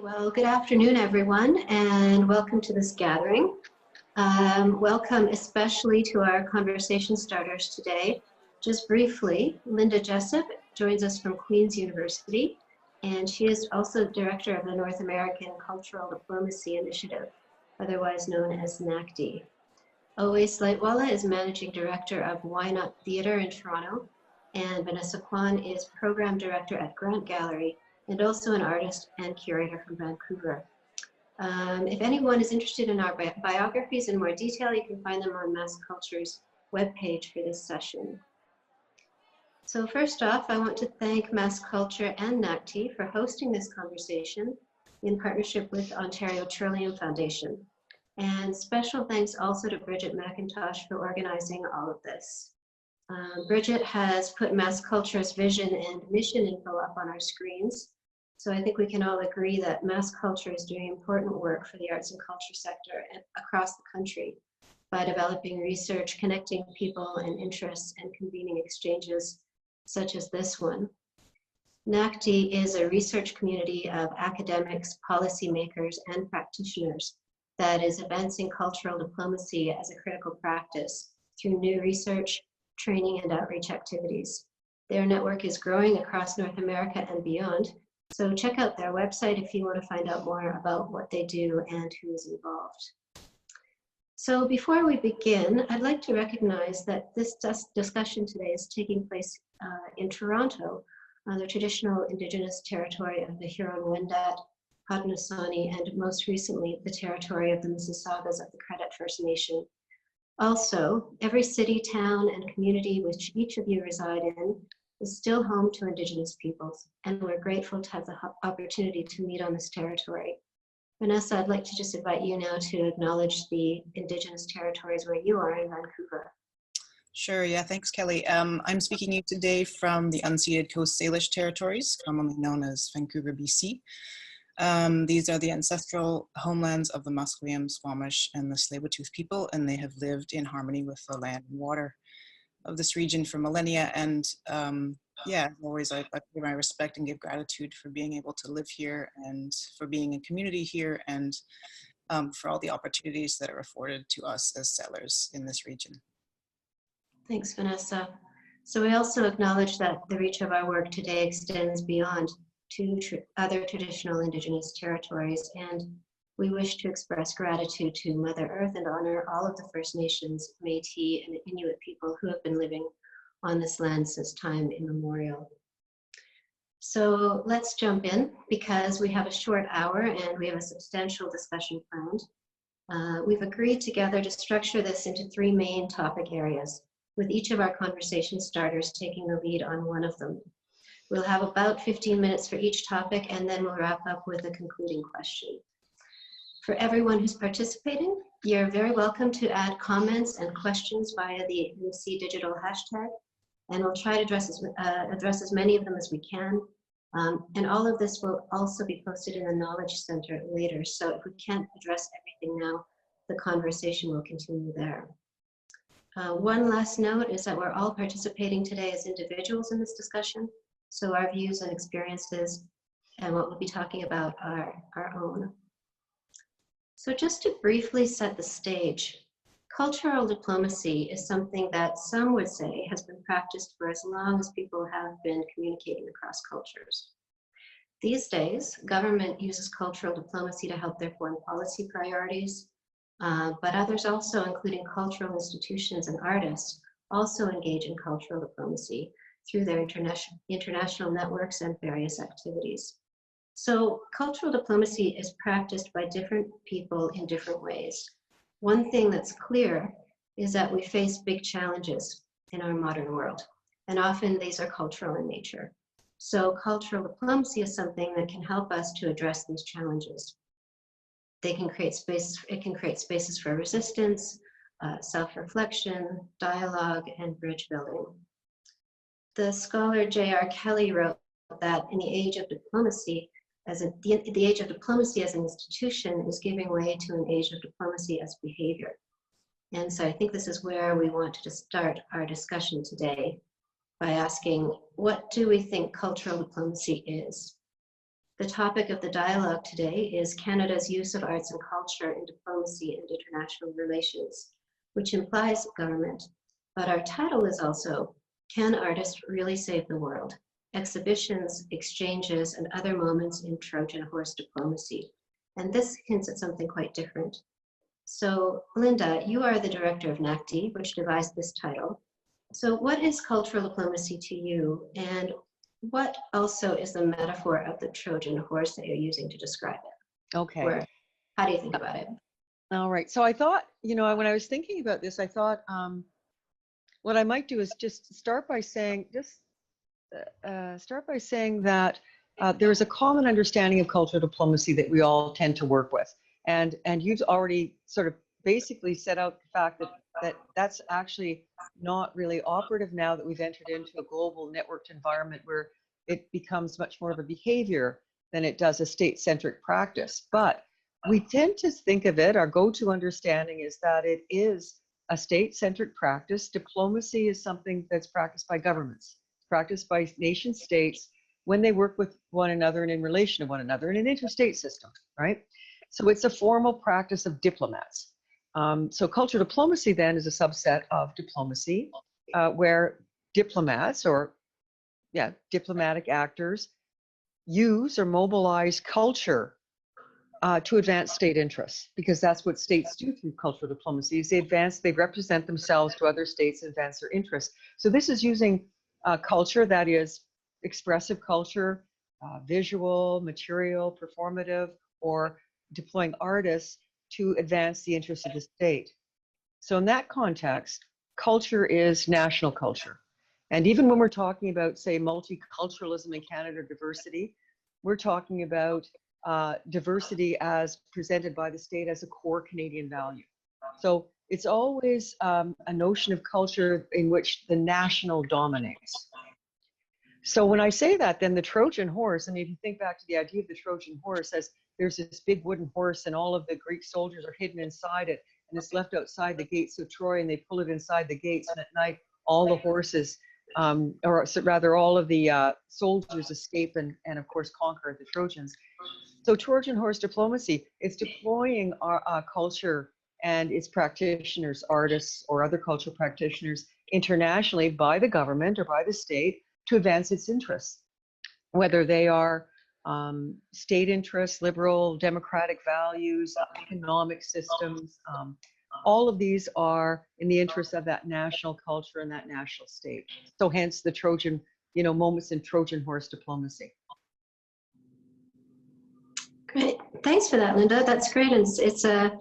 Well, good afternoon, everyone, and welcome to this gathering. Welcome especially to our conversation starters today. Just briefly, Lynda Jessup joins us from Queen's University, and she is also Director of the North American Cultural Diplomacy Initiative, otherwise known as NACD. Owais Lightwala is Managing Director of Why Not Theatre in Toronto, and Vanessa Kwan is Program Director at Grunt Gallery, and also an artist and curator from Vancouver. If anyone is interested in our biographies in more detail, you can find them on Mass Culture's webpage for this session. So first off, I want to thank Mass Culture and NACD for hosting this conversation in partnership with Ontario Trillium Foundation. And special thanks also to Bridget McIntosh for organizing all of this. Bridget has put Mass Culture's vision and mission info up on our screens. So I think we can all agree that Mass Culture is doing important work for the arts and culture sector across the country by developing research, connecting people and interests, and convening exchanges such as this one. NACD is a research community of academics, policymakers, and practitioners that is advancing cultural diplomacy as a critical practice through new research, training, and outreach activities. Their network is growing across North America and beyond, so check out their website if you want to find out more about what they do and who is involved. So before we begin, I'd like to recognize that this discussion today is taking place in Toronto, the traditional Indigenous territory of the Huron-Wendat, Haudenosaunee, and most recently, the territory of the Mississaugas of the Credit First Nation. Also, every city, town, and community which each of you reside in is still home to Indigenous peoples, and we're grateful to have the opportunity to meet on this territory. Vanessa, I'd like to just invite you now to acknowledge the Indigenous territories where you are in Vancouver. Sure, yeah, thanks, Kelly. I'm speaking to you today from the unceded Coast Salish territories, commonly known as Vancouver, BC. These are the ancestral homelands of the Musqueam, Squamish, and the Tsleil-Waututh people, and they have lived in harmony with the land and water of this region for millennia. And yeah, always I pay my respect and give gratitude for being able to live here and for being a community here, and for all the opportunities that are afforded to us as settlers in this region. Thanks, Vanessa. So we also acknowledge that the reach of our work today extends beyond to other traditional Indigenous territories, and we wish to express gratitude to Mother Earth and honor all of the First Nations, Métis, and Inuit people who have been living on this land since time immemorial. So let's jump in because we have a short hour and we have a substantial discussion planned. We've agreed together to structure this into three main topic areas, with each of our conversation starters taking the lead on one of them. We'll have about 15 minutes for each topic, and then we'll wrap up with a concluding question. For everyone who's participating, you're very welcome to add comments and questions via the MC Digital hashtag, and we'll try to address as many of them as we can. And all of this will also be posted in the Knowledge Center later, so if we can't address everything now, the conversation will continue there. One last note is that we're all participating today as individuals in this discussion, so our views and experiences and what we'll be talking about are our own. So just to briefly set the stage, cultural diplomacy is something that some would say has been practiced for as long as people have been communicating across cultures. These days, government uses cultural diplomacy to help their foreign policy priorities, but others also, including cultural institutions and artists, also engage in cultural diplomacy through their international networks and various activities. So cultural diplomacy is practiced by different people in different ways. One thing that's clear is that we face big challenges in our modern world, and often these are cultural in nature. So cultural diplomacy is something that can help us to address these challenges. It can create spaces for resistance, self-reflection, dialogue, and bridge building. The scholar J.R. Kelly wrote that in the age of diplomacy, the age of diplomacy as an institution is giving way to an age of diplomacy as behavior. And so I think this is where we want to start our discussion today by asking, what do we think cultural diplomacy is? The topic of the dialogue today is Canada's use of arts and culture in diplomacy and international relations, which implies government. But our title is also, Can Artists Really Save the World? Exhibitions, exchanges, and other moments in Trojan-horse diplomacy. And this hints at something quite different. So, Lynda, you are the director of NACD, which devised this title. So what is cultural diplomacy to you, and what also is the metaphor of the Trojan horse that you're using to describe it? Okay. Or how do you think about it? All right. So I thought, when I was thinking about this, I thought what I might do is just start by saying that there is a common understanding of cultural diplomacy that we all tend to work with, and you've already sort of basically set out the fact that that's actually not really operative now that we've entered into a global networked environment where it becomes much more of a behavior than it does a state-centric practice. But we tend to think of it, our go-to understanding is that it is a state-centric practice. Diplomacy is something that's practiced by governments, practiced by nation states when they work with one another and in relation to one another in an interstate system, right? So it's a formal practice of diplomats. So cultural diplomacy then is a subset of diplomacy where diplomats diplomatic actors use or mobilize culture to advance state interests, because that's what states do through cultural diplomacy is they represent themselves to other states and advance their interests. So this is using culture that is expressive culture, visual, material, performative, or deploying artists to advance the interests of the state. So in that context, culture is national culture. And even when we're talking about, say, multiculturalism in Canada, diversity, we're talking about diversity as presented by the state as a core Canadian value. So it's always a notion of culture in which the national dominates. So when I say that, then the Trojan horse, I mean, if you think back to the idea of the Trojan horse as there's this big wooden horse and all of the Greek soldiers are hidden inside it, and it's left outside the gates of Troy, and they pull it inside the gates, and at night all the horses, or rather all of the soldiers escape and of course conquer the Trojans. So Trojan horse diplomacy is deploying our culture and its practitioners, artists or other cultural practitioners internationally by the government or by the state to advance its interests, whether they are state interests, liberal, democratic values, economic systems. All of these are in the interest of that national culture and that national state. So hence the Trojan, moments in Trojan horse diplomacy. Great, thanks for that, Lynda. That's great, and it's an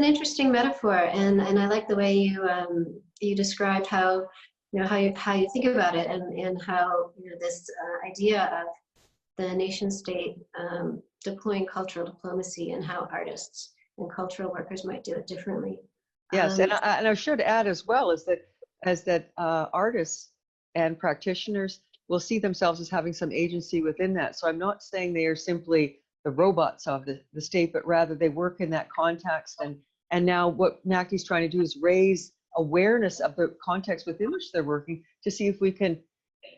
interesting metaphor, and I like the way you described how how you think about it, and how this idea of the nation state deploying cultural diplomacy and how artists and cultural workers might do it differently. Yes, and I should add as well is that artists and practitioners will see themselves as having some agency within that. So I'm not saying they are simply the robots of the state, but rather they work in that context. And now what NACD is trying to do is raise awareness of the context within which they're working to see if we can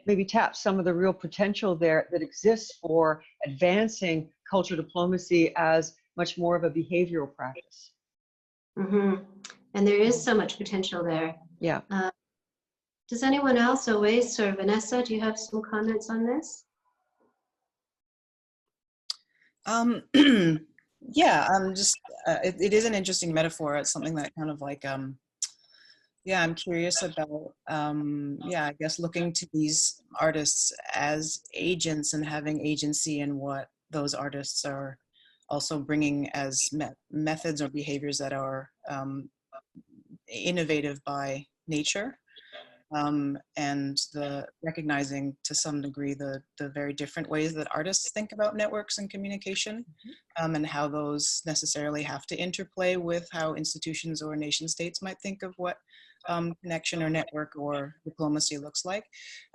maybe tap some of the real potential there that exists for advancing cultural diplomacy as much more of a behavioral practice. Mm-hmm. And there is so much potential there. Yeah. Does anyone else, Owais or Vanessa, do you have some comments on this? Yeah, it is an interesting metaphor. It's something that kind of like, yeah, I'm curious about, I guess looking to these artists as agents and having agency in what those artists are also bringing as methods or behaviors that are innovative by nature. And the recognizing to some degree the very different ways that artists think about networks and communication, and how those necessarily have to interplay with how institutions or nation states might think of what connection or network or diplomacy looks like.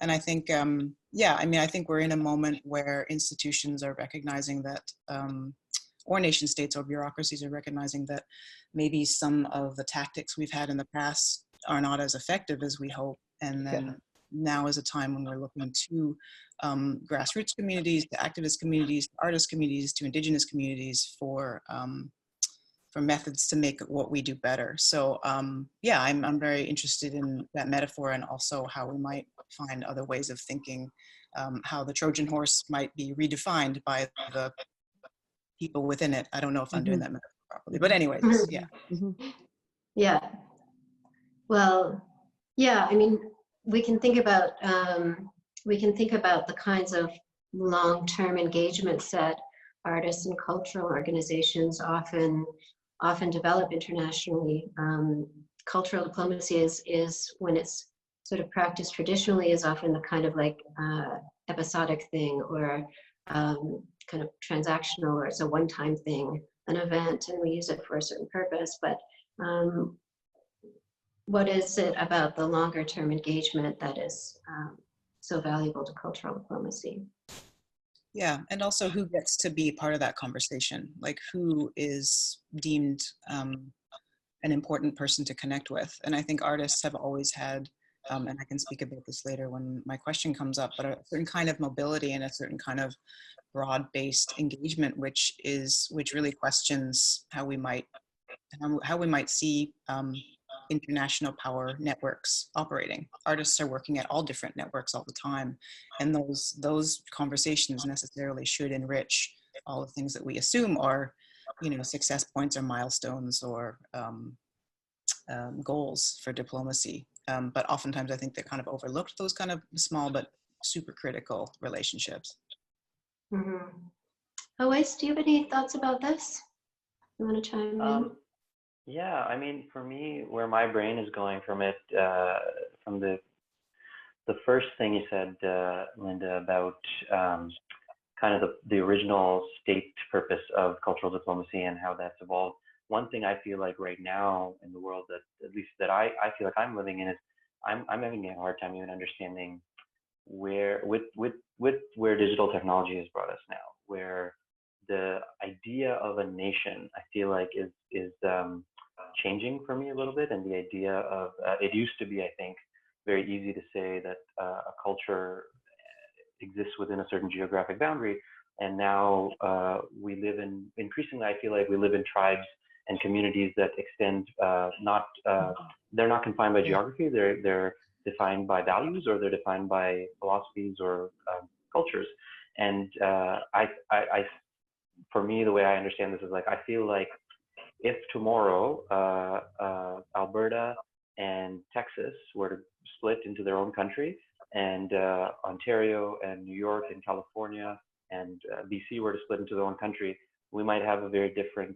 And I think, I think we're in a moment where institutions are recognizing that, or nation states or bureaucracies are recognizing that maybe some of the tactics we've had in the past are not as effective as we hope. And then now is a time when we're looking to grassroots communities, to activist communities, to artist communities, to Indigenous communities for methods to make what we do better. So yeah, I'm very interested in that metaphor, and also how we might find other ways of thinking, how the Trojan horse might be redefined by the people within it. I don't know if I'm doing that metaphor properly, but anyways, yeah. Yeah. Well, yeah, I mean, we can think about the kinds of long-term engagements that artists and cultural organizations often develop internationally. Cultural diplomacy is when it's sort of practiced traditionally, is often the kind of like episodic thing, or kind of transactional, or it's a one-time thing, an event, and we use it for a certain purpose. But what is it about the longer term engagement that is so valuable to cultural diplomacy? Yeah, and also who gets to be part of that conversation, like who is deemed an important person to connect with. And I think artists have always had, and I can speak about this later when my question comes up, but a certain kind of mobility and a certain kind of broad-based engagement, which really questions how we might see international power networks operating. Artists are working at all different networks all the time, and those conversations necessarily should enrich all the things that we assume are, success points or milestones or goals for diplomacy. But oftentimes I think they kind of overlooked those kind of small but super critical relationships. Mm-hmm. Owais, do you have any thoughts about this? You want to chime in? Yeah, I mean, for me, where my brain is going from it, from the first thing you said, Lynda, about kind of the original state purpose of cultural diplomacy and how that's evolved. One thing I feel like right now in the world that at least that I feel like I'm living in is I'm having a hard time even understanding where digital technology has brought us now, where the idea of a nation I feel like is changing for me a little bit, and the idea of it used to be, I think, very easy to say that a culture exists within a certain geographic boundary, and now we live in, increasingly I feel like we live in tribes and communities that extend they're not confined by geography, they're defined by values, or they're defined by philosophies or cultures. And for me, the way I understand this is like, I feel like if tomorrow Alberta and Texas were to split into their own country, and Ontario and New York and California and BC were to split into their own country, we might have a very different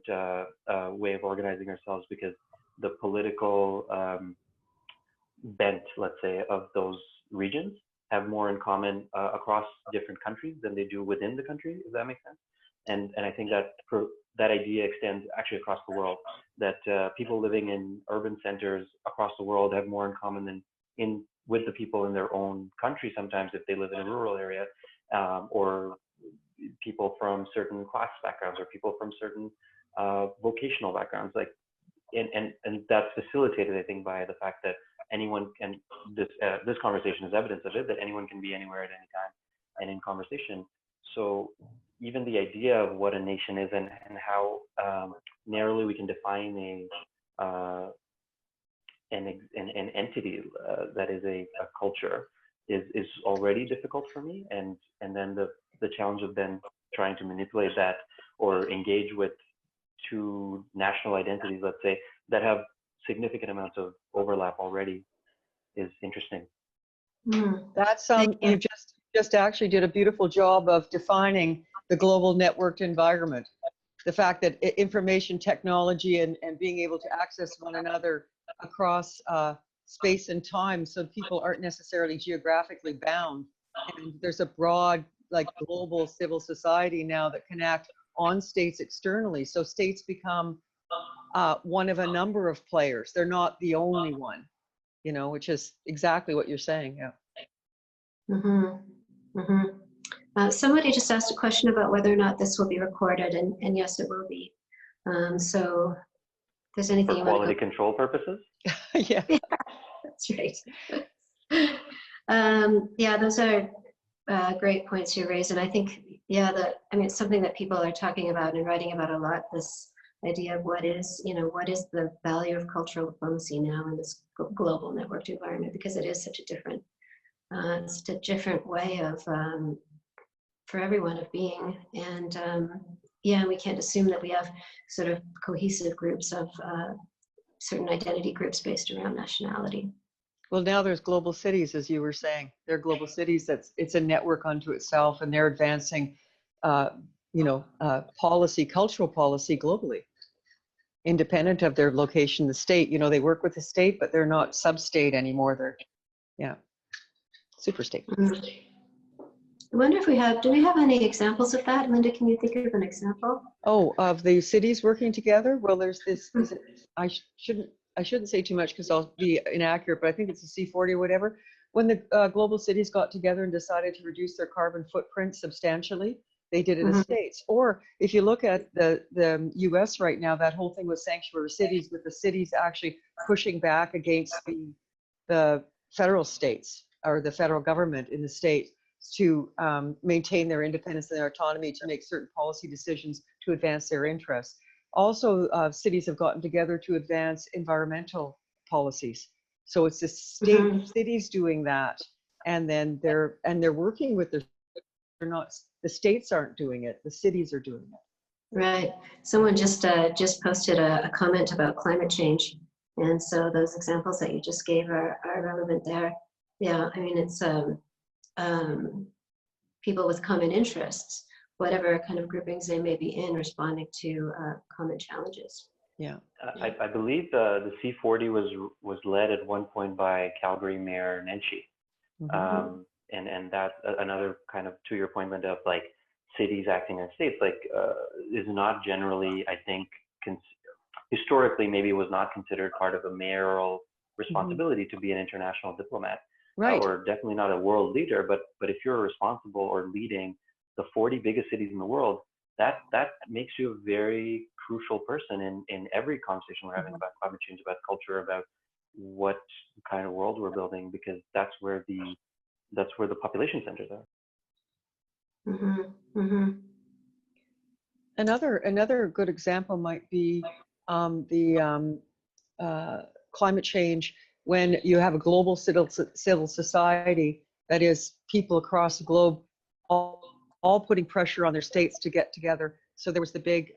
way of organizing ourselves, because the political bent, let's say, of those regions have more in common across different countries than they do within the country, if that makes sense. And I think that idea extends actually across the world, that people living in urban centers across the world have more in common than with the people in their own country sometimes, if they live in a rural area, or people from certain class backgrounds, or people from certain vocational backgrounds, like, and that's facilitated, I think, by the fact that anyone can, this conversation is evidence of it, that anyone can be anywhere at any time and in conversation. So even the idea of what a nation is, and how narrowly we can define an entity that is a culture is already difficult for me, and then the challenge of then trying to manipulate that or engage with two national identities, let's say, that have significant amounts of overlap already is interesting. That's you just actually did a beautiful job of defining the global networked environment. The fact that information technology and being able to access one another across space and time, so people aren't necessarily geographically bound. And there's a broad, like, global civil society now that can act on states externally. So states become one of a number of players. They're not the only one, which is exactly what you're saying. Yeah. Mm-hmm. Mm-hmm. Somebody just asked a question about whether or not this will be recorded, and yes, it will be. So if there's anything for quality control purposes? Yeah. Yeah, that's right. Yeah, those are great points you raised, and I think, yeah, it's something that people are talking about and writing about a lot. This idea of what is the value of cultural diplomacy now in this global networked environment, because it is such a different way of for everyone of being, and yeah, we can't assume that we have sort of cohesive groups of certain identity groups based around nationality. Well, now there's global cities, as you were saying. There are global cities it's a network unto itself, and they're advancing, policy, cultural policy globally, independent of their location, the state. They work with the state, but they're not sub-state anymore. They're, super state. Mm-hmm. I wonder if do we have any examples of that? Lynda, can you think of an example? Oh, of the cities working together? Well, there's this, I shouldn't say too much because I'll be inaccurate, but I think it's a C40 or whatever. When the global cities got together and decided to reduce their carbon footprint substantially, they did it as states. Or if you look at the US right now, that whole thing with sanctuary cities, with the cities actually pushing back against the federal states or the federal government in the state to maintain their independence and their autonomy to make certain policy decisions to advance their interests. Also, cities have gotten together to advance environmental policies. So it's the cities doing that, and then they're working with they're not, the states aren't doing it, the cities are doing it. Right. Someone just posted a comment about climate change, and so those examples that you just gave are relevant there. Yeah, it's people with common interests, whatever kind of groupings they may be in, responding to common challenges. Yeah. I believe the C40 was led at one point by Calgary Mayor Nenshi. And that's another kind of, to your point, Lynda, of like cities acting as states, is not generally, I think, historically maybe was not considered part of a mayoral responsibility to be an international diplomat. Right. Or definitely not a world leader, but if you're responsible or leading the 40 biggest cities in the world, that makes you a very crucial person in every conversation we're having about climate change, about culture, about what kind of world we're building, because that's where the population centers are. Another good example might be the climate change, when you have a global civil society, that is people across the globe all putting pressure on their states to get together. So there was the big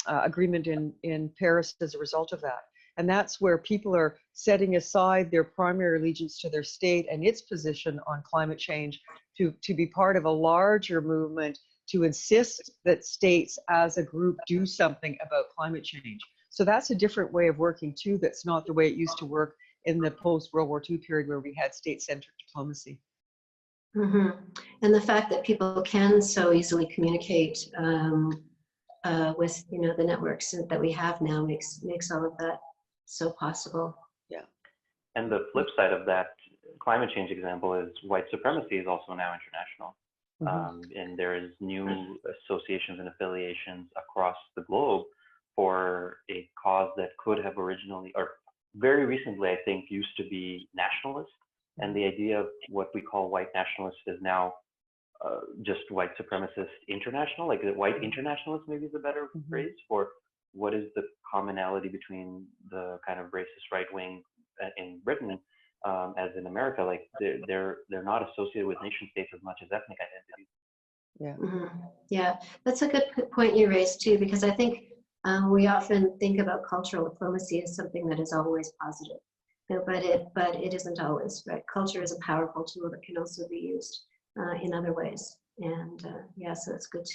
agreement in Paris as a result of that. And that's where people are setting aside their primary allegiance to their state and its position on climate change to be part of a larger movement to insist that states as a group do something about climate change. So that's a different way of working too. That's not the way it used to work in the post-World War II period where we had state-centered diplomacy. And the fact that people can so easily communicate with the networks that we have now makes all of that so possible. Yeah. And the flip side of that climate change example is white supremacy is also now international. And there is new associations and affiliations across the globe for a cause that could have originally, or very recently, I think, used to be nationalist. And the idea of what we call white nationalists is now just white supremacist international, like white internationalist maybe is a better phrase for what is the commonality between the kind of racist right wing in Britain as in America. Like they're not associated with nation states as much as ethnic identities. Yeah. Yeah, that's a good point you raised too, because I think we often think about cultural diplomacy as something that is always positive, but it isn't always, right? Culture is a powerful tool that can also be used in other ways, and yeah, so it's good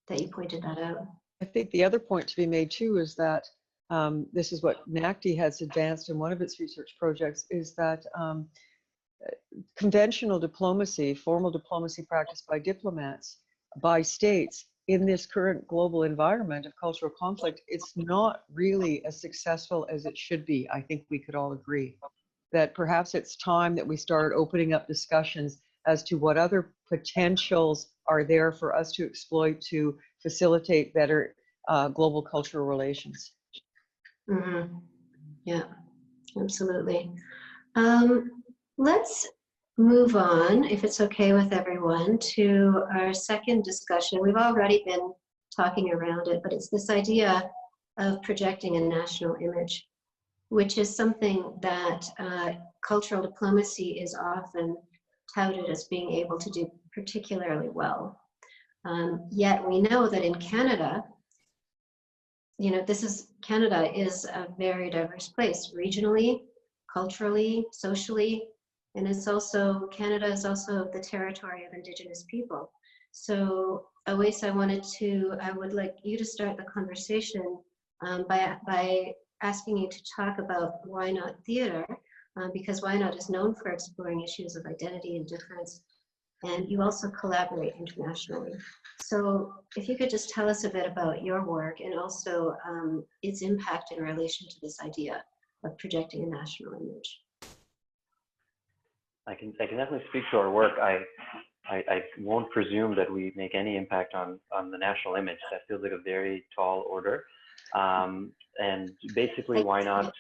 that you pointed that out. I think the other point to be made too is that this is what NACD has advanced in one of its research projects, is that conventional diplomacy, formal diplomacy practiced by diplomats, by states in this current global environment of cultural conflict, it's not really as successful as it should be. I think we could all agree that perhaps it's time that we start opening up discussions as to what other potentials are there for us to exploit to facilitate better global cultural relations. Yeah, absolutely. Let's move on, if it's okay with everyone, to our second discussion. We've already been talking around it, but it's this idea of projecting a national image, which is something that cultural diplomacy is often touted as being able to do particularly well. Yet we know that in Canada, you know, Canada is a very diverse place, regionally, culturally, socially, and Canada is also the territory of Indigenous people. So Owais, I would like you to start the conversation by asking you to talk about Why Not Theatre, because Why Not is known for exploring issues of identity and difference, and you also collaborate internationally. So if you could just tell us a bit about your work and also its impact in relation to this idea of projecting a national image. I can definitely speak to our work. I won't presume that we make any impact on the national image. That feels like a very tall order. And basically, why not?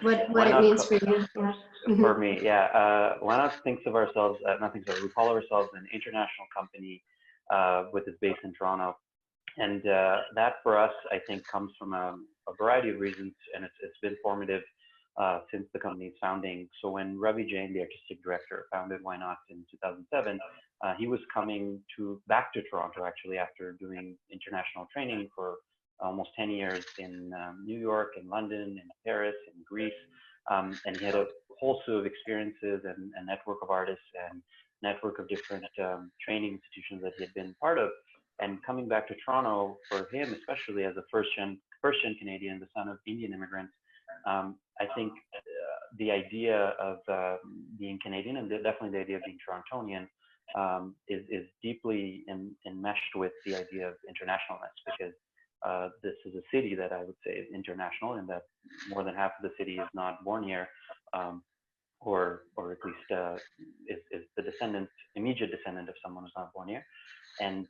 What it means for you? Yeah. For me, yeah. Why not thinks of ourselves, we call ourselves an international company with its base in Toronto. And that for us, I think, comes from a variety of reasons, and it's been formative since the company's founding. So when Ravi Jain, the artistic director, founded Why Not in 2007, he was coming back to Toronto actually after doing international training for almost 10 years in New York and London and Paris and Greece. And he had a whole slew of experiences and a network of artists and network of different training institutions that he had been part of. And coming back to Toronto, for him, especially as a first-gen Canadian, the son of Indian immigrants, I think the idea of being Canadian and definitely the idea of being Torontonian is deeply enmeshed with the idea of internationalness, because this is a city that I would say is international, and that more than half of the city is not born here, or at least is the immediate descendant of someone who's not born here, and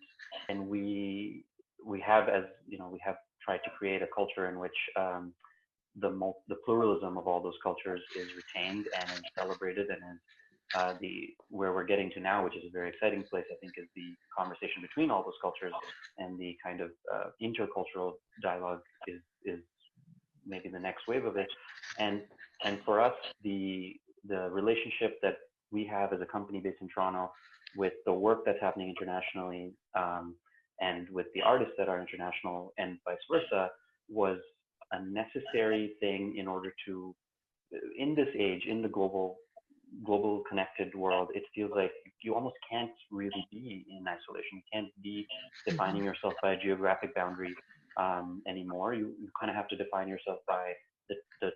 we have, as you know, we have tried to create a culture in which the pluralism of all those cultures is retained and is celebrated, and where we're getting to now, which is a very exciting place, I think, is the conversation between all those cultures, and the kind of intercultural dialogue is maybe the next wave of it. And for us, the relationship that we have as a company based in Toronto with the work that's happening internationally, and with the artists that are international and vice versa, was a necessary thing in order to, in this age, in the global connected world, it feels like you almost can't really be in isolation. You can't be defining yourself by a geographic boundary anymore. You kind of have to define yourself by the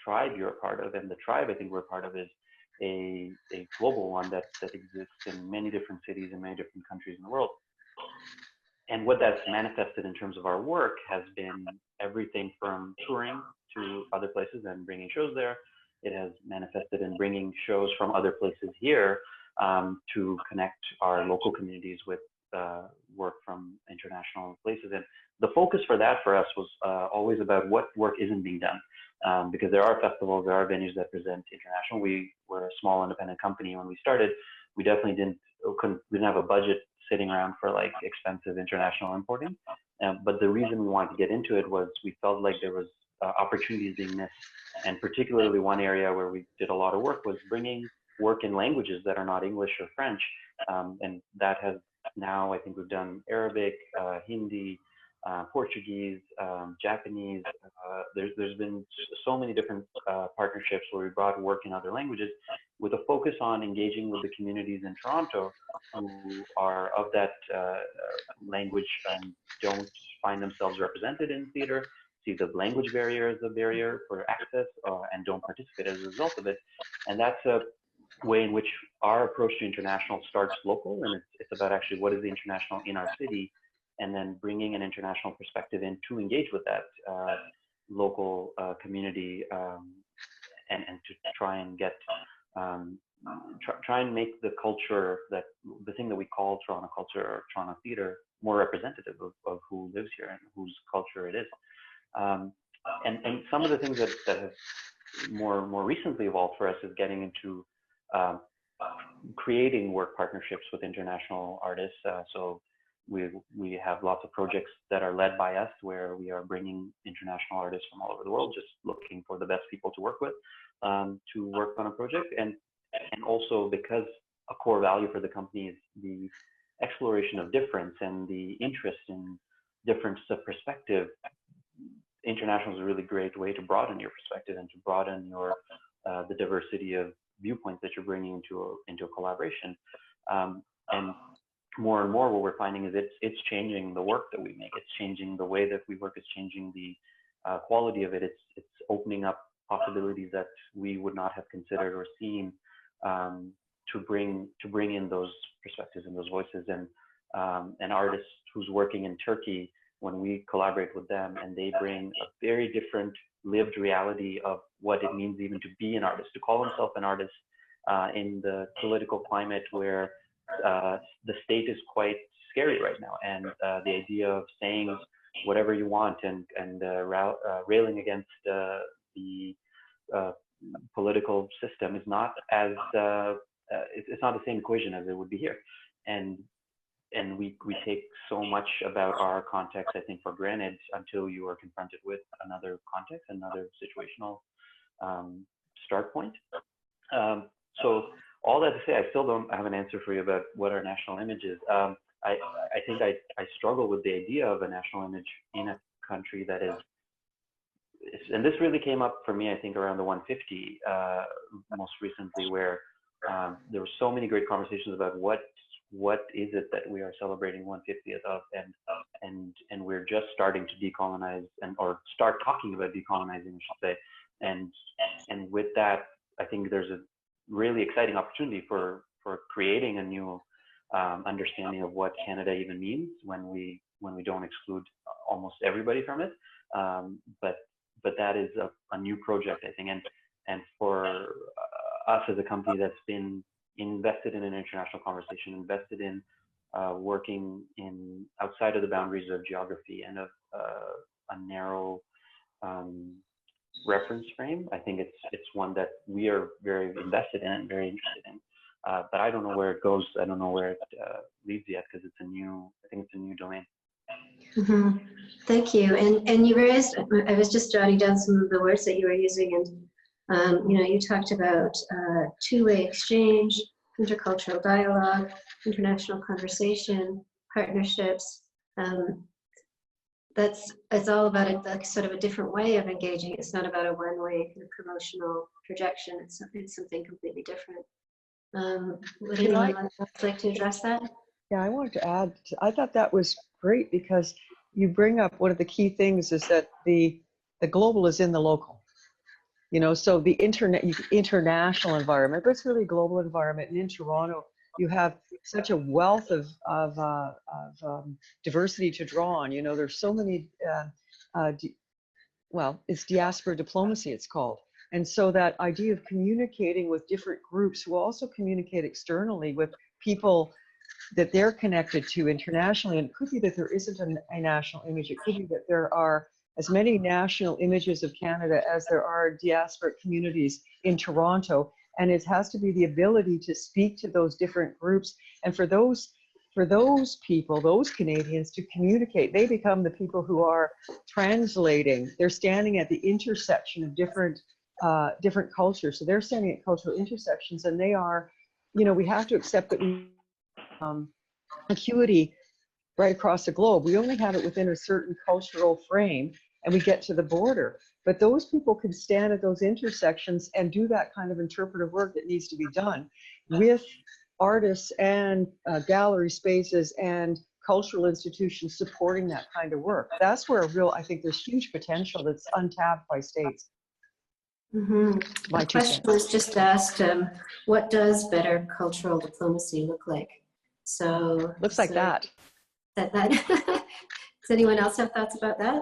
tribe you're a part of, and the tribe I think we're a part of is a global one that exists in many different cities in many different countries in the world. And what that's manifested in terms of our work has been everything from touring to other places and bringing shows there. It has manifested in bringing shows from other places here to connect our local communities with work from international places. And the focus for that for us was always about what work isn't being done. Because there are festivals, there are venues that present international. We were a small independent company when we started. We definitely didn't have a budget sitting around for like expensive international importing. But the reason we wanted to get into it was we felt like there was opportunities being missed. And particularly one area where we did a lot of work was bringing work in languages that are not English or French. And that has now, I think we've done Arabic, Hindi, Portuguese, Japanese. There's been so many different partnerships where we brought work in other languages with a focus on engaging with the communities in Toronto who are of that language and don't find themselves represented in theater, see the language barrier as a barrier for access, and don't participate as a result of it. And that's a way in which our approach to international starts local, and it's about actually what is the international in our city, and then bringing an international perspective in to engage with that local community, and to try and get try and make the culture, that the thing that we call Toronto culture or Toronto theater, more representative of who lives here and whose culture it is. And some of the things that have more recently evolved for us is getting into creating work partnerships with international artists. So we have lots of projects that are led by us where we are bringing international artists from all over the world, just looking for the best people to work with, to work on a project. And also because a core value for the company is the exploration of difference and the interest in different perspective. International is a really great way to broaden your perspective and to broaden your the diversity of viewpoints that you're bringing into a collaboration. And more what we're finding is it's changing the work that we make. It's changing the way that we work. It's changing the quality of it. It's opening up possibilities that we would not have considered or seen, to bring in those perspectives and those voices. And an artist who's working in Turkey, when we collaborate with them and they bring a very different lived reality of what it means even to be an artist, to call himself an artist in the political climate where the state is quite scary right now. And the idea of saying whatever you want and railing against the political system is not as, it's not the same equation as it would be here. And we take so much about our context, I think, for granted until you are confronted with another context, another situational start point. So all that to say, I still don't have an answer for you about what our national image is. I think I struggle with the idea of a national image in a country that is, and this really came up for me, I think, around the 150 most recently, where there were so many great conversations about what is it that we are celebrating 150th of, and we're just starting to decolonize or start talking about decolonizing, I should say. And with that, I think there's a really exciting opportunity for creating a new understanding of what Canada even means when we don't exclude almost everybody from it. But that is a new project, I think, and for us as a company that's been invested in an international conversation, invested in working in outside of the boundaries of geography and of a narrow reference frame. I think it's one that we are very invested in and very interested in. But I don't know where it goes. I don't know where it leads yet, because I think it's a new domain. Mm-hmm. Thank you. And you raised, I was just jotting down some of the words that you were using, and you talked about two-way exchange, intercultural dialogue, international conversation, partnerships. It's all about like sort of a different way of engaging. It's not about a one-way kind of promotional projection. It's something completely different. Would anyone like to address that? Yeah, I wanted to add, I thought that was great because you bring up one of the key things is that the global is in the local. So the international environment, but it's really a global environment. And in Toronto, you have such a wealth of diversity to draw on. There's so many, it's diaspora diplomacy, it's called. And so that idea of communicating with different groups who also communicate externally with people that they're connected to internationally. And it could be that there isn't a national image. It could be that there are as many national images of Canada as there are diasporic communities in Toronto. And it has to be the ability to speak to those different groups. And for those people, those Canadians, to communicate, they become the people who are translating. They're standing at the intersection of different cultures. So they're standing at cultural intersections, and they are, we have to accept that we acuity right across the globe. We only have it within a certain cultural frame, and we get to the border. But those people can stand at those intersections and do that kind of interpretive work that needs to be done with artists and gallery spaces and cultural institutions supporting that kind of work. That's where I think there's huge potential that's untapped by states. Mm-hmm. The question was just asked, what does better cultural diplomacy look like? So looks like that. Does anyone else have thoughts about that?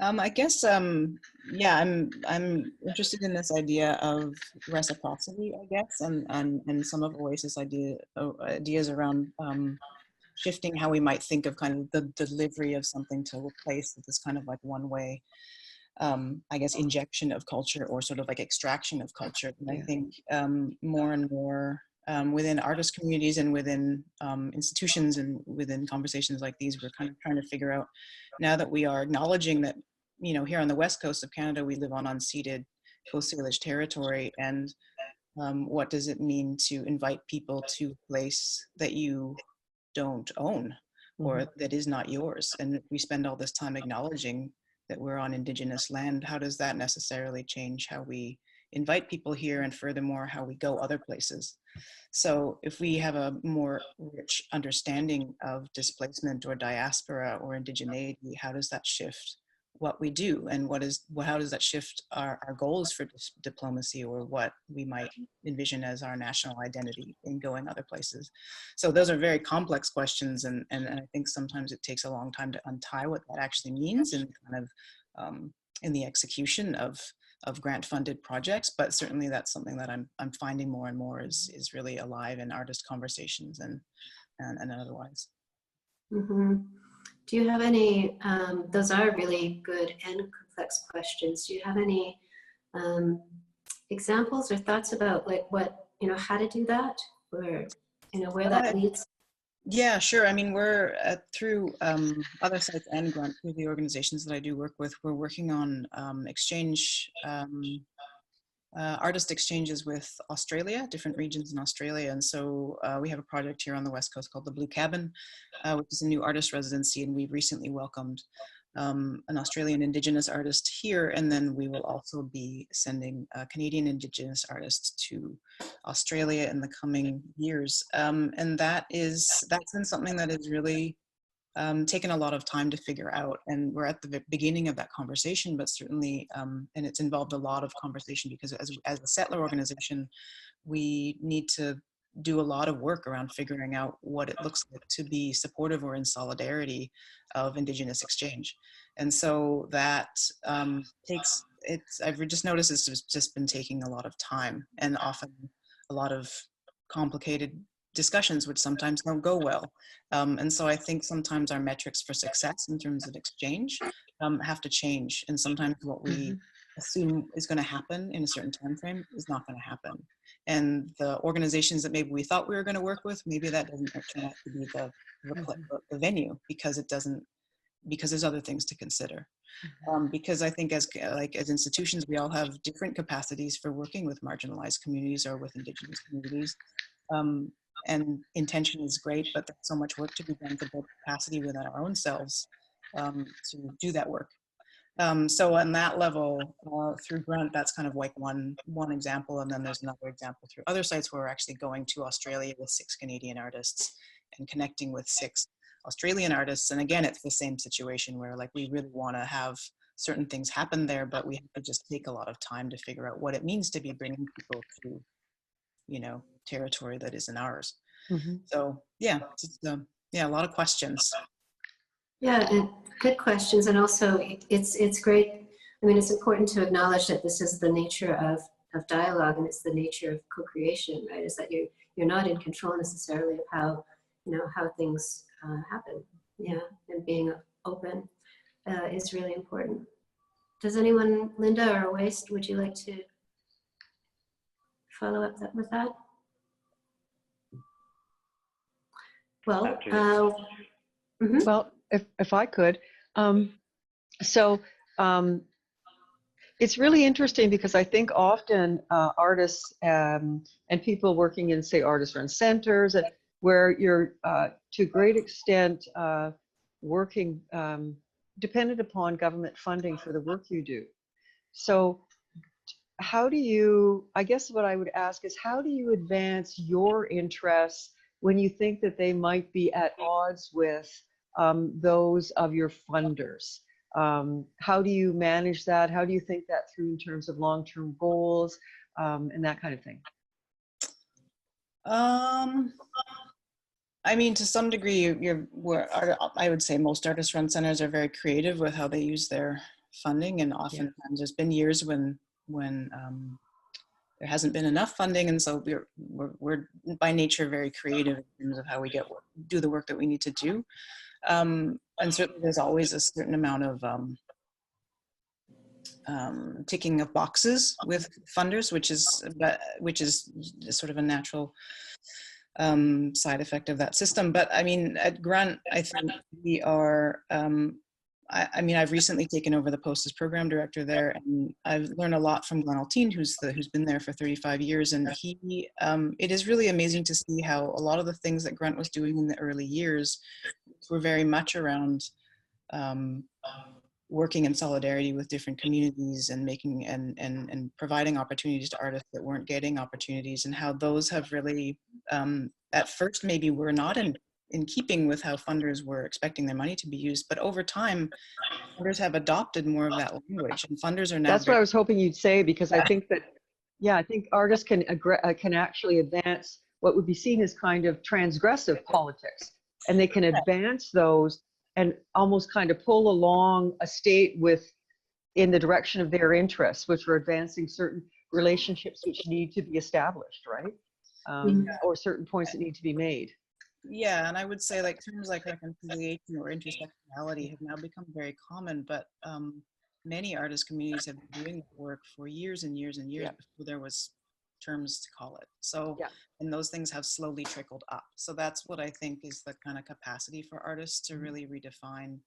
I guess, yeah, I'm interested in this idea of reciprocity, I guess, and some of Owais' ideas around shifting how we might think of kind of the delivery of something to a place that is kind of like one way. I guess, injection of culture or sort of like extraction of culture. And I think more and more within artist communities and within institutions and within conversations like these, we're kind of trying to figure out, now that we are acknowledging that, you know, here on the west coast of Canada, we live on unceded Coast Salish territory, and what does it mean to invite people to a place that you don't own or that is not yours? And we spend all this time acknowledging that we're on Indigenous land. How does that necessarily change how we invite people here, and furthermore, how we go other places? So if we have a more rich understanding of displacement or diaspora or indigeneity, how does that shift what we do, and how does that shift our goals for diplomacy, or what we might envision as our national identity in going other places? So those are very complex questions, and I think sometimes it takes a long time to untie what that actually means in kind of in the execution of grant-funded projects. But certainly that's something that I'm finding more and more is really alive in artist conversations and otherwise. Mm-hmm. Do you have any, those are really good and complex questions. Do you have any examples or thoughts about like what, you know, how to do that, or, you know, where that leads? Yeah, sure. I mean, we're through other sites and grunt, through the organizations that I do work with, we're working on artist exchanges with Australia, different regions in Australia. And so we have a project here on the West Coast called the Blue Cabin, which is a new artist residency. And we've recently welcomed an Australian Indigenous artist here. And then we will also be sending Canadian Indigenous artists to Australia in the coming years. And that's been something that is really taken a lot of time to figure out, and we're at the beginning of that conversation, but certainly, and it's involved a lot of conversation, because as a settler organization, we need to do a lot of work around figuring out what it looks like to be supportive or in solidarity of Indigenous exchange. And so that I've just noticed it's just been taking a lot of time, and often a lot of complicated discussions which sometimes don't go well. And so I think sometimes our metrics for success in terms of exchange have to change. And sometimes what we assume is going to happen in a certain time frame is not going to happen. And the organizations that maybe we thought we were going to work with, maybe that doesn't turn out to be the venue, because there's other things to consider. Because I think as institutions, we all have different capacities for working with marginalized communities or with Indigenous communities. And intention is great, but there's so much work to be done to build capacity within our own selves to do that work. So on that level, through Grunt, that's kind of like one example. And then there's another example through other sites where we're actually going to Australia with 6 Canadian artists and connecting with 6 Australian artists. And again, it's the same situation where like we really want to have certain things happen there, but we have to just take a lot of time to figure out what it means to be bringing people to, you know, territory that isn't ours. So yeah, a lot of questions. Yeah, and good questions. And also it's great. I mean, it's important to acknowledge that this is the nature of dialogue, and it's the nature of co-creation, right? Is that you're not in control necessarily of how, you know, how things happen. Yeah, and being open is really important. Does anyone, Lynda or Owais, would you like to follow up with that? Well, well, if I could, it's really interesting, because I think often artists and people working in, say, artist-run centers, where you're to a great extent working dependent upon government funding for the work you do. So how do you, I guess what I would ask is, how do you advance your interests when you think that they might be at odds with those of your funders? How do you manage that? How do you think that through in terms of long-term goals and that kind of thing? I mean, to some degree, I would say most artist-run centers are very creative with how they use their funding, and oftentimes there's been years when there hasn't been enough funding, and so we're by nature very creative in terms of how we do the work that we need to do. And certainly there's always a certain amount of ticking of boxes with funders, which is sort of a natural side effect of that system. But I mean, at Grunt, I think we are, I mean, I've recently taken over the post as program director there, and I've learned a lot from Glenn Alteen, who's been there for 35 years. And it is really amazing to see how a lot of the things that Grunt was doing in the early years were very much around working in solidarity with different communities and making and providing opportunities to artists that weren't getting opportunities, and how those have really, at first maybe were not in keeping with how funders were expecting their money to be used, but over time, funders have adopted more of that language, and funders are now. That's what I was hoping you'd say, because I think that, yeah, I think artists can actually advance what would be seen as kind of transgressive politics, and they can advance those and almost kind of pull along a state in the direction of their interests, which are advancing certain relationships which need to be established, right? Or certain points that need to be made. Yeah, and I would say like terms like reconciliation or intersectionality have now become very common, but many artist communities have been doing that work for years and years and years before there was terms to call it. So, and those things have slowly trickled up. So that's what I think is the kind of capacity for artists to really redefine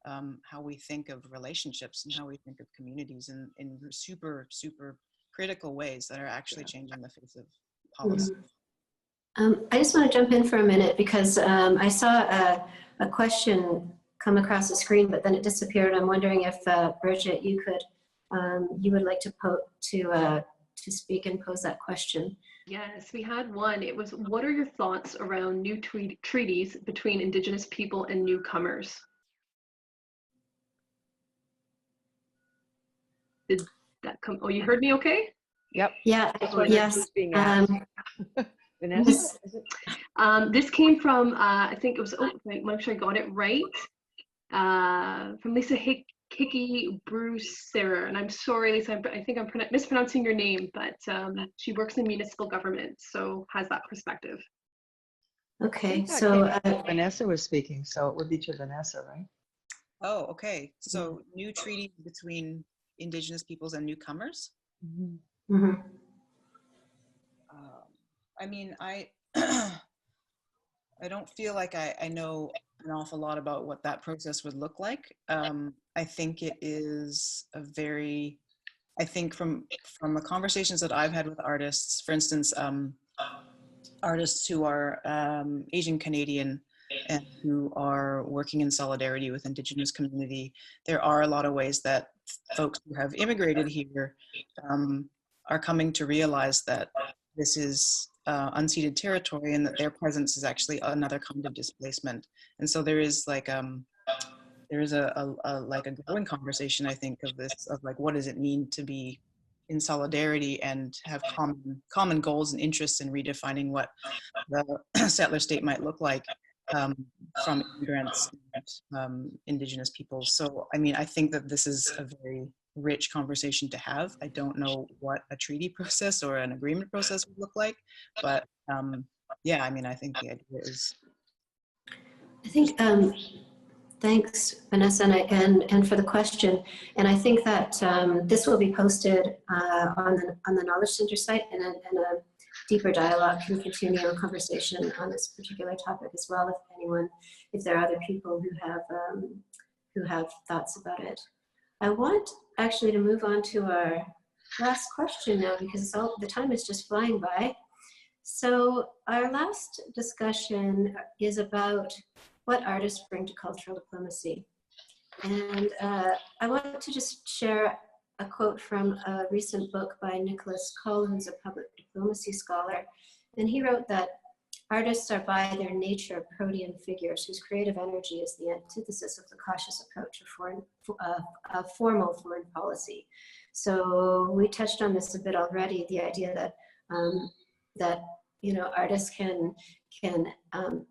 how we think of relationships and how we think of communities in super, super critical ways that are actually changing the face of policy. I just want to jump in for a minute, because I saw a question come across the screen, but then it disappeared. I'm wondering if Bridget, you would like to speak and pose that question. Yes, we had one. It was, what are your thoughts around new treaties between Indigenous people and newcomers? Did that come? Oh, you heard me okay? Yep. Yeah. Yes. Vanessa, is it? This came from, I think it was, make sure I got it right, from Lisa Hickey Brucerer, and I'm sorry, Lisa, I think I'm mispronouncing your name, but she works in municipal government, so has that perspective. Okay, so Vanessa was speaking, so it would be to Vanessa, right? Oh, okay. So new treaties between Indigenous peoples and newcomers? I mean, I don't feel like I know an awful lot about what that process would look like. I think it is I think from the conversations that I've had with artists, for instance, artists who are Asian Canadian and who are working in solidarity with Indigenous community, there are a lot of ways that folks who have immigrated here are coming to realize that this is unceded territory and that their presence is actually another kind of displacement. And so there is like there is a growing conversation, I think, of this, of like, what does it mean to be in solidarity and have common goals and interests in redefining what the settler state might look like from immigrants and Indigenous peoples. So, I mean, I think that this is a very rich conversation to have. I don't know what a treaty process or an agreement process would look like, but yeah, I mean, I think the idea is. I think, thanks, Vanessa, and for the question. And I think that this will be posted on the Knowledge Center site, and a deeper dialogue can continue a conversation on this particular topic as well, if there are other people who have thoughts about it. I want actually to move on to our last question now, because the time is just flying by. So our last discussion is about what artists bring to cultural diplomacy. And I want to just share a quote from a recent book by Nicholas Cull, who's a public diplomacy scholar. And he wrote that artists are by their nature protean figures whose creative energy is the antithesis of the cautious approach of formal foreign policy. So we touched on this a bit already, the idea that that artists can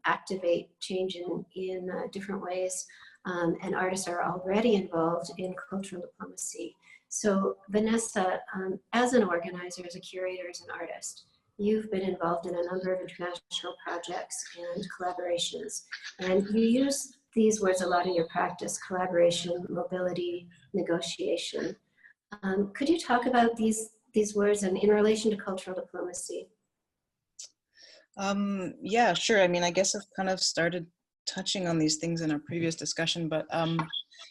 activate change in different ways, and artists are already involved in cultural diplomacy. So Vanessa, as an organizer, as a curator, as an artist, you've been involved in a number of international projects and collaborations, and you use these words a lot in your practice: collaboration, mobility, negotiation. Could you talk about these words and in relation to cultural diplomacy? Yeah, sure. I mean, I guess I've kind of started touching on these things in our previous discussion, but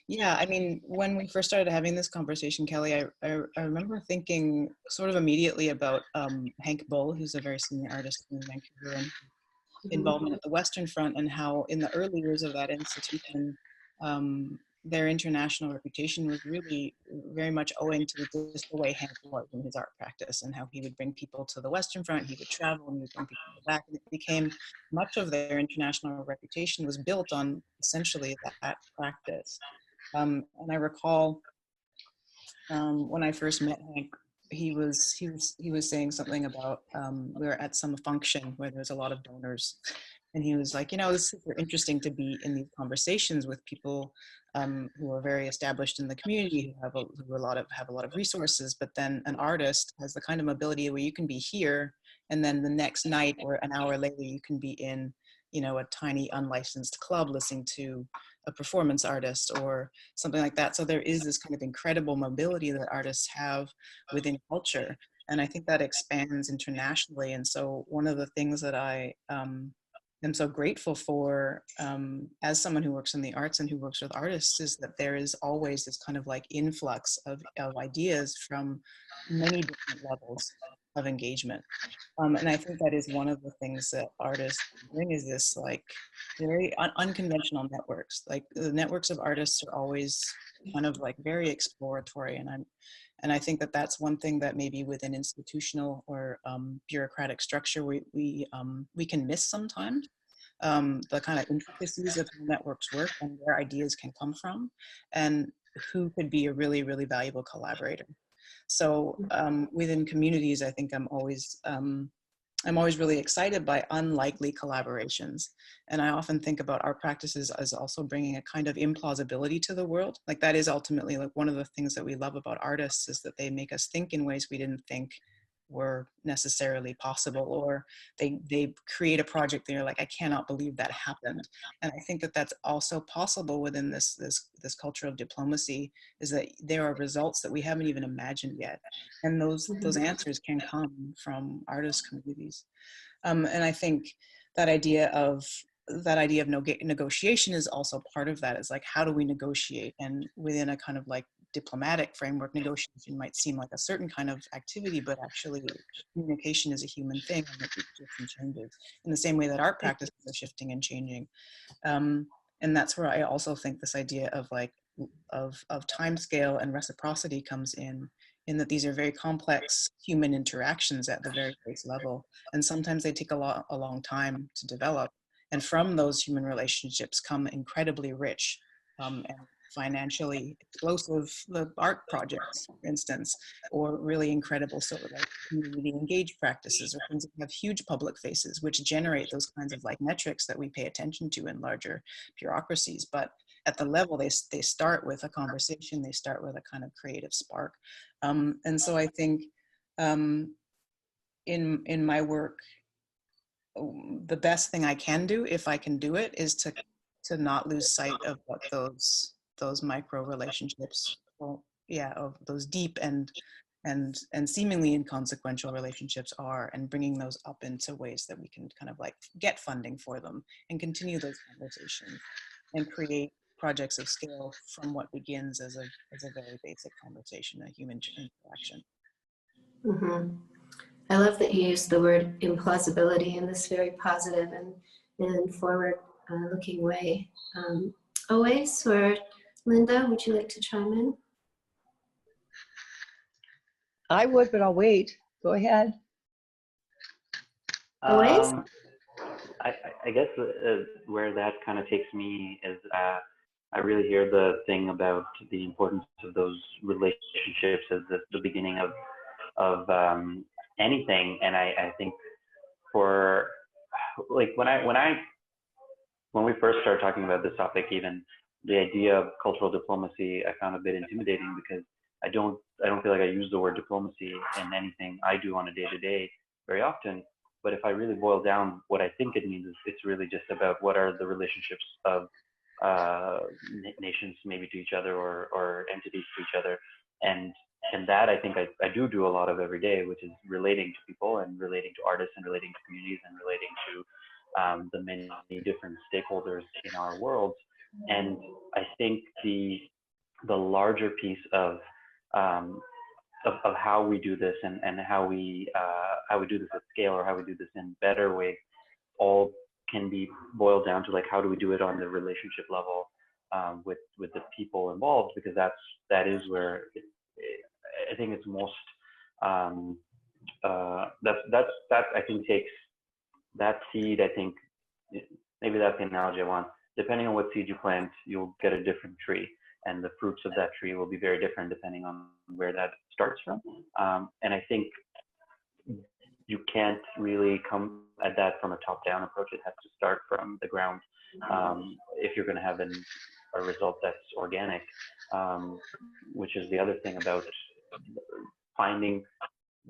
yeah, I mean, when we first started having this conversation, Kelly, I remember thinking sort of immediately about Hank Bull, who's a very senior artist in Vancouver, and involvement at the Western Front, and how in the early years of that institution, their international reputation was really very much owing to just the way Hank was in his art practice, and how he would bring people to the Western Front, he would travel and he would bring people back, and it became much of their international reputation was built on essentially that practice. And I recall when I first met Hank, he was saying something about we were at some function where there was a lot of donors, and he was like, you know, it's super interesting to be in these conversations with people who are very established in the community, who have a lot of resources, but then an artist has the kind of mobility where you can be here, and then the next night or an hour later you can be in, you know, a tiny unlicensed club listening to a performance artist or something like that. So there is this kind of incredible mobility that artists have within culture. And I think that expands internationally. And so one of the things that I am so grateful for as someone who works in the arts and who works with artists is that there is always this kind of like influx of ideas from many different levels of engagement. And I think that is one of the things that artists bring is this like very unconventional networks. Like the networks of artists are always kind of like very exploratory, and I think that that's one thing that maybe within institutional or bureaucratic structure we can miss sometimes. The kind of intricacies of how networks work and where ideas can come from, and who could be a really, really valuable collaborator. So within communities, I think I'm always really excited by unlikely collaborations. And I often think about our practices as also bringing a kind of implausibility to the world. Like that is ultimately like one of the things that we love about artists is that they make us think in ways we didn't think were necessarily possible, or they create a project that you're like, I cannot believe that happened. And I think that that's also possible within this culture of diplomacy, is that there are results that we haven't even imagined yet, and those answers can come from artist communities. And I think that idea of negotiation is also part of that. Is like, how do we negotiate? And within a kind of like diplomatic framework, negotiation might seem like a certain kind of activity, but actually communication is a human thing, and it shifts and changes in the same way that art practices are shifting and changing. And that's where I also think this idea of like of time scale and reciprocity comes in that these are very complex human interactions at the very base level, and sometimes they take a long time to develop. And from those human relationships come incredibly rich and financially explosive art projects, for instance, or really incredible sort of like community engaged practices, or things that have huge public faces, which generate those kinds of like metrics that we pay attention to in larger bureaucracies. But at the level, they start with a conversation, they start with a kind of creative spark. And so I think in my work, the best thing I can do, if I can do it, is to not lose sight of what those micro relationships, of those deep and seemingly inconsequential relationships are, and bringing those up into ways that we can kind of like get funding for them and continue those conversations and create projects of scale from what begins as a very basic conversation, a human interaction. Mm-hmm. I love that you use the word implausibility in this very positive and forward-looking way. Owais or Lynda, would you like to chime in? I would, but I'll wait. Go ahead. Owais? I guess where that kind of takes me is I really hear the thing about the importance of those relationships as the beginning of anything. And I think for like when we first started talking about this topic, even the idea of cultural diplomacy, I found a bit intimidating because I don't feel like I use the word diplomacy in anything I do on a day-to-day very often. But if I really boil down what I think it means, it's really just about what are the relationships of nations maybe to each other, or entities to each other, and that I think I do a lot of every day, which is relating to people and relating to artists and relating to communities and relating to the many different stakeholders in our world. And I think the larger piece of how we do this and how we do this at scale, or how we do this in better ways, all can be boiled down to like, how do we do it on the relationship level with the people involved, because that is where I think it's most that I think takes that seed. I think maybe that's the analogy I want. Depending on what seed you plant, you'll get a different tree, and the fruits of that tree will be very different depending on where that starts from. And I think you can't really come at that from a top-down approach. It has to start from the ground if you're going to have a result that's organic, which is the other thing about finding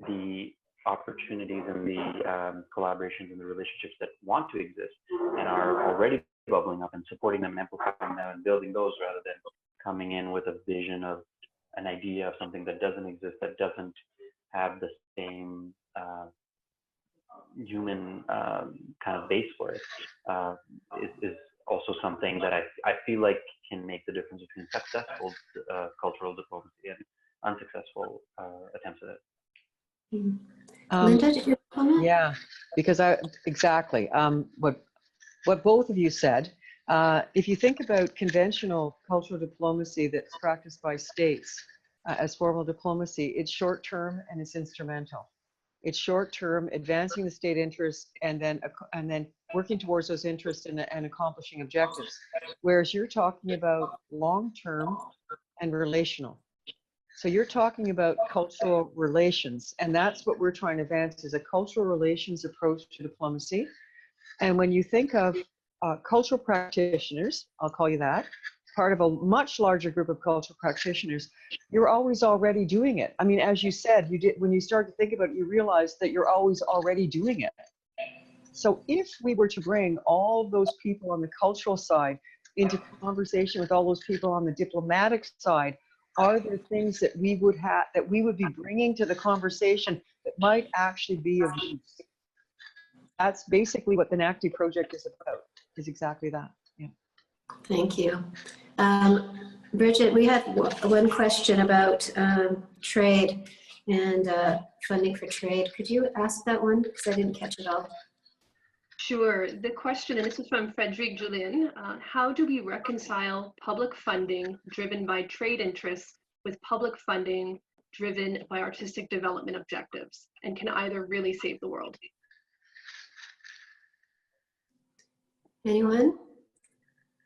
the opportunities and the collaborations and the relationships that want to exist and are already bubbling up, and supporting them, amplifying them, and building those, rather than coming in with a vision of an idea of something that doesn't exist, that doesn't have the same human kind of base for it, is also something that I feel like can make the difference between successful cultural diplomacy and unsuccessful attempts at it. Lynda, did you comment? Yeah, because exactly what both of you said. If you think about conventional cultural diplomacy that's practiced by states as formal diplomacy, it's short term and it's instrumental. It's short term, advancing the state interest, and then working towards those interests and accomplishing objectives. Whereas you're talking about long term and relational. So you're talking about cultural relations, and that's what we're trying to advance, is a cultural relations approach to diplomacy. And when you think of cultural practitioners, I'll call you that, part of a much larger group of cultural practitioners, you're always already doing it. I mean, as you said, you did, when you start to think about it, you realize that you're always already doing it. So if we were to bring all those people on the cultural side into conversation with all those people on the diplomatic side, are there things that we would be bringing to the conversation that might actually be of use? That's basically what the NACD project is about, is exactly that. Yeah. Thank you. Bridget, we had one question about trade and funding for trade. Could you ask that one? Because I didn't catch it all. Sure. The question, and this is from Frederic Julien, how do we reconcile public funding driven by trade interests with public funding driven by artistic development objectives? And can either really save the world? Anyone?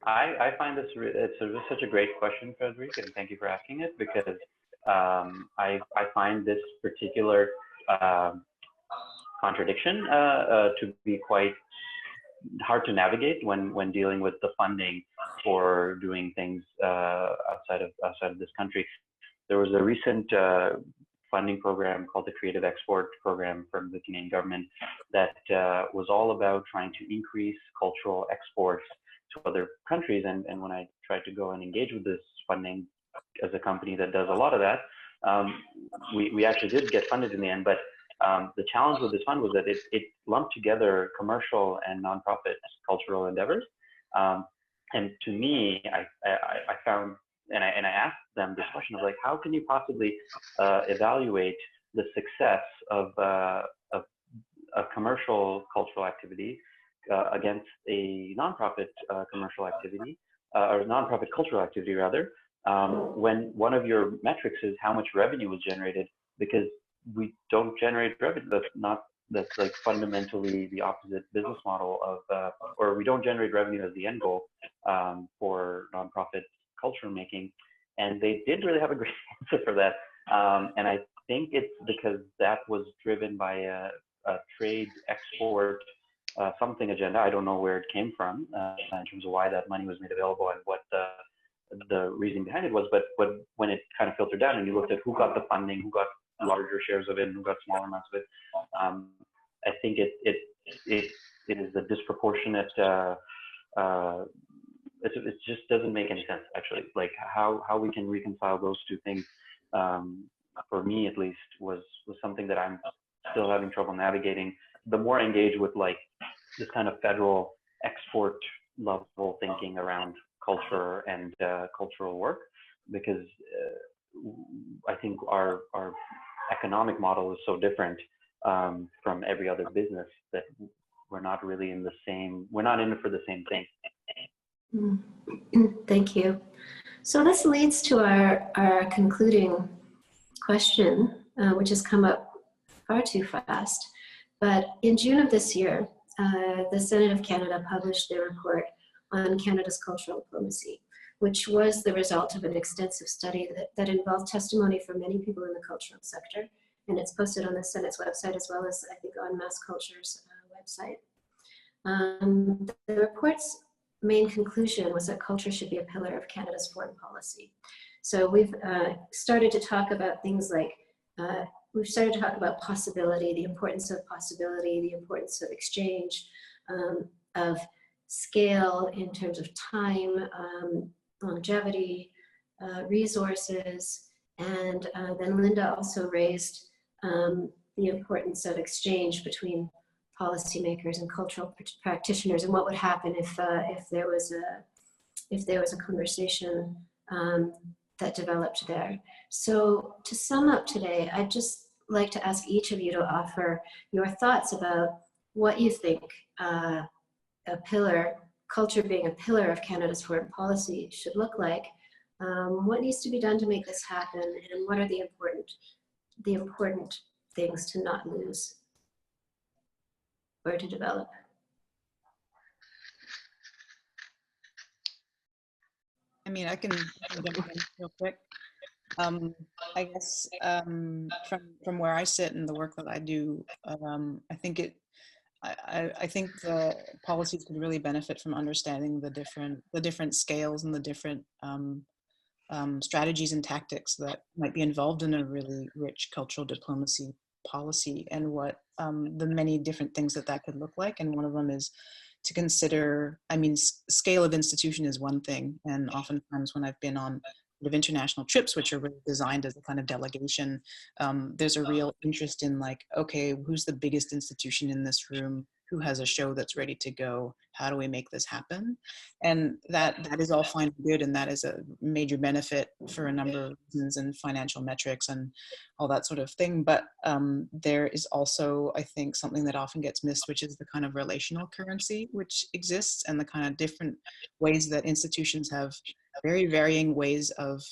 I find this it's such a great question, Frederic, and thank you for asking it, because I find this particular contradiction to be quite hard to navigate when dealing with the funding for doing things outside of this country. There was a recent funding program called the Creative Export Program from the Canadian government that was all about trying to increase cultural exports to other countries. And when I tried to go and engage with this funding as a company that does a lot of that, we actually did get funded in the end. But the challenge with this fund was that it lumped together commercial and nonprofit cultural endeavors. And to me, I found, and I asked them this question of like, how can you possibly evaluate the success of a commercial cultural activity against a nonprofit commercial activity, or nonprofit cultural activity rather, when one of your metrics is how much revenue was generated? Because we don't generate revenue. That's like fundamentally the opposite business model of, or we don't generate revenue as the end goal for nonprofit culture making. And they didn't really have a great answer for that. And I think it's because that was driven by a trade export something agenda. I don't know where it came from in terms of why that money was made available and what the reason behind it was. But when it kind of filtered down and you looked at who got the funding, who got larger shares of it, and who got smaller amounts of it, I think it is a disproportionate. It just doesn't make any sense, actually. Like how we can reconcile those two things for for me at least, was something that I'm still having trouble navigating. The more I engage with like this kind of federal export level thinking around culture and cultural work, because I think our economic model is so different from every other business that we're not really in the same, we're not in it for the same thing. Thank you. So this leads to our concluding question, which has come up far too fast. But in June of this year, the Senate of Canada published their report on Canada's cultural diplomacy, which was the result of an extensive study that involved testimony from many people in the cultural sector. And it's posted on the Senate's website as well as, I think, on Mass Culture's website. The report's main conclusion was that culture should be a pillar of Canada's foreign policy. So we've started to talk about things like, we've started to talk about possibility, the importance of possibility, the importance of exchange, of scale in terms of time, longevity, resources, and then Lynda also raised the importance of exchange between policymakers and cultural practitioners, and what would happen if there was a conversation that developed there. So to sum up today, I'd just like to ask each of you to offer your thoughts about what you think culture being a pillar of Canada's foreign policy should look like. What needs to be done to make this happen, and what are the important things to not lose or to develop? I mean, I can jump in real quick. I guess from where I sit and the work that I do, I think I think the policies could really benefit from understanding the different scales and the different strategies and tactics that might be involved in a really rich cultural diplomacy policy, and what the many different things that could look like. And one of them is to consider, I mean, scale of institution is one thing, and oftentimes when I've been on international trips, which are really designed as a kind of delegation, there's a real interest in like, okay, who's the biggest institution in this room? Who has a show that's ready to go? How do we make this happen? And that is all fine and good, and that is a major benefit for a number of reasons and financial metrics and all that sort of thing. But there is also, I think, something that often gets missed, which is the kind of relational currency which exists, and the kind of different ways that institutions have very varying ways of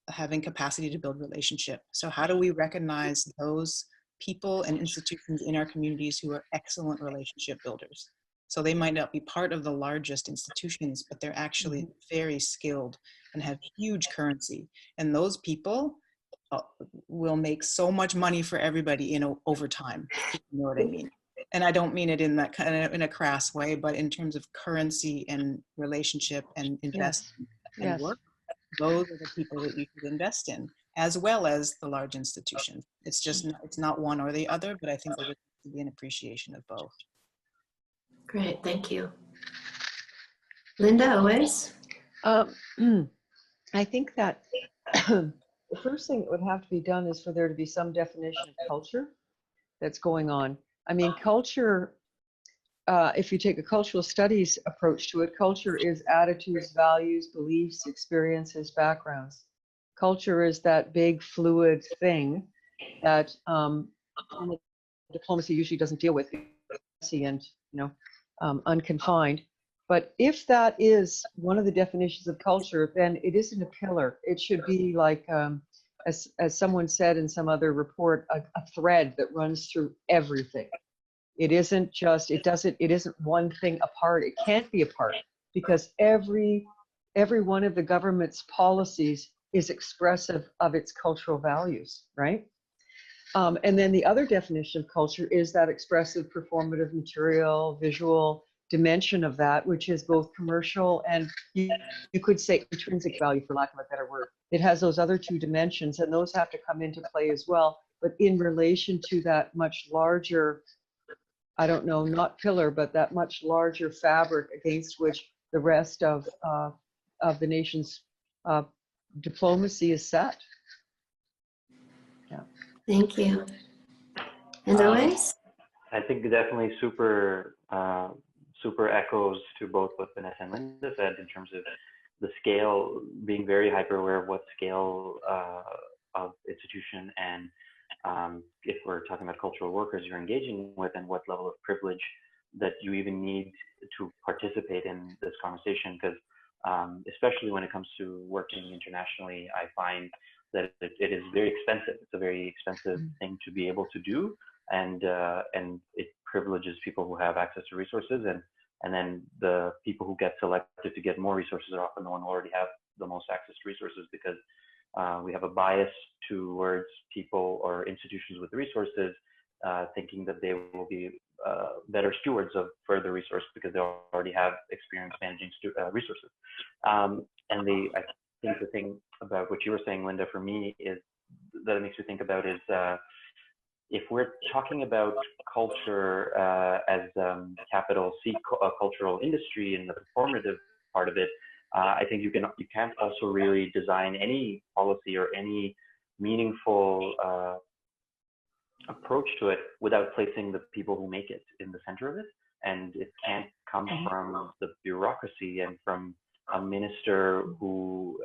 having capacity to build relationship. So how do we recognize those people and institutions in our communities who are excellent relationship builders? So they might not be part of the largest institutions, but they're actually very skilled and have huge currency. And those people will make so much money for everybody over time, if you know what I mean. And I don't mean it in that kind of in a crass way, but in terms of currency and relationship and investment and work, those are the people that you should invest in, as well as the large institutions. It's just it's not one or the other, but I think there would be an appreciation of both. Great, thank you. Lynda, Owais? I think that the first thing that would have to be done is for there to be some definition of culture that's going on. I mean, culture, if you take a cultural studies approach to it, culture is attitudes, values, beliefs, experiences, backgrounds. Culture is that big fluid thing that diplomacy usually doesn't deal with, and unconfined. But if that is one of the definitions of culture, then it isn't a pillar. It should be like, as someone said in some other report, a thread that runs through everything. It isn't just, it isn't one thing apart. It can't be apart, because every one of the government's policies is expressive of its cultural values, right? And then the other definition of culture is that expressive, performative, material, visual dimension of that, which is both commercial and you could say intrinsic value, for lack of a better word. It has those other two dimensions, and those have to come into play as well, but in relation to that much larger, I don't know, not pillar, but that much larger fabric against which the rest of the nation's diplomacy is set. Thank you. And Owais? I think definitely super echoes to both what Vanessa and Lynda said in terms of the scale, being very hyper aware of what scale of institution and if we're talking about cultural workers you're engaging with, and what level of privilege that you even need to participate in this conversation. Because especially when it comes to working internationally, I find that it is very expensive. It's a very expensive thing to be able to do, and it privileges people who have access to resources, and then the people who get selected to get more resources are often the one who already have the most access to resources, because we have a bias towards people or institutions with resources, thinking that they will be better stewards of further resources because they already have experience managing resources. I think the thing about what you were saying, Lynda, for me is that it makes me think about is if we're talking about culture as capital C, cultural industry and the performative part of it, I think you can't also really design any policy or any meaningful approach to it without placing the people who make it in the center of it. And it can't come from the bureaucracy and from a minister who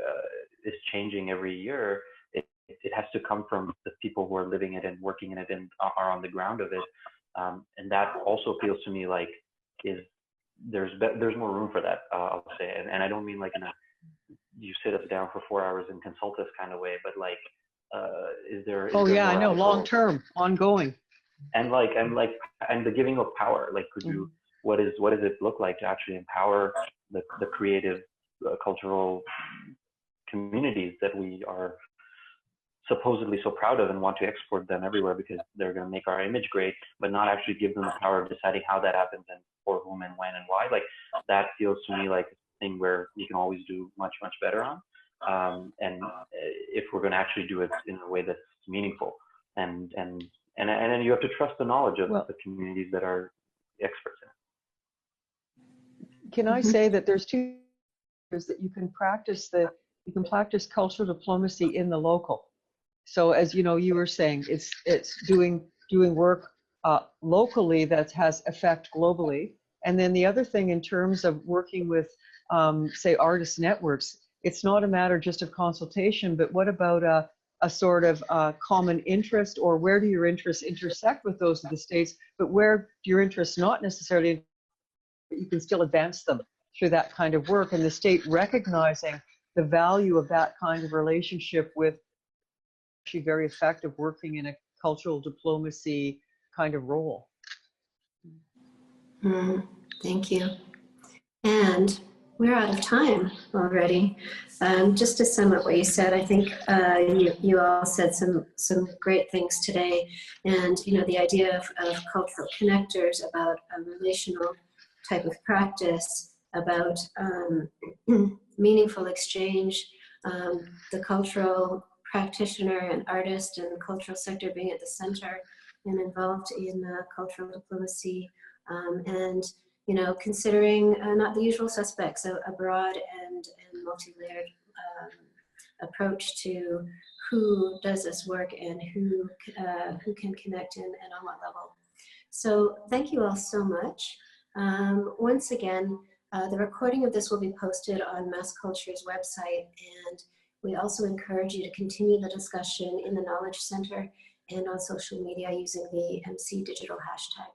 is changing every year. It has to come from the people who are living it and working in it and are on the ground of it. And that also feels to me like there's more room for that, I'll say. And I don't mean like in a you sit us down for 4 hours and consult us kind of way, but like is there I know, long term, ongoing. And the giving of power, like could you what does it look like to actually empower the creative cultural communities that we are supposedly so proud of and want to export them everywhere because they're going to make our image great, but not actually give them the power of deciding how that happens and for whom and when and why. Like that feels to me like a thing where you can always do much, much better on. And if we're going to actually do it in a way that's meaningful, and then you have to trust the knowledge of the communities that are experts in it. Can I say that there's two ways that you can practice cultural diplomacy in the local. So as you know, you were saying, it's doing work locally that has effect globally. And then the other thing in terms of working with, say, artist networks, it's not a matter just of consultation, but what about a sort of common interest, or where do your interests intersect with those of the states, but where do your interests not necessarily, but you can still advance them through that kind of work, and the state recognizing the value of that kind of relationship with actually very effective working in a cultural diplomacy kind of role. Thank you. And we're out of time already. Just to sum up what you said, I think you all said some great things today. And the idea of cultural connectors, about a relational type of practice, about meaningful exchange, the cultural practitioner and artist and cultural sector being at the center and involved in cultural diplomacy, and considering not the usual suspects, a broad and multi-layered approach to who does this work and who can connect and on what level. So thank you all so much. Once again, the recording of this will be posted on Mass Culture's website, and we also encourage you to continue the discussion in the Knowledge Center and on social media using the MC Digital hashtag.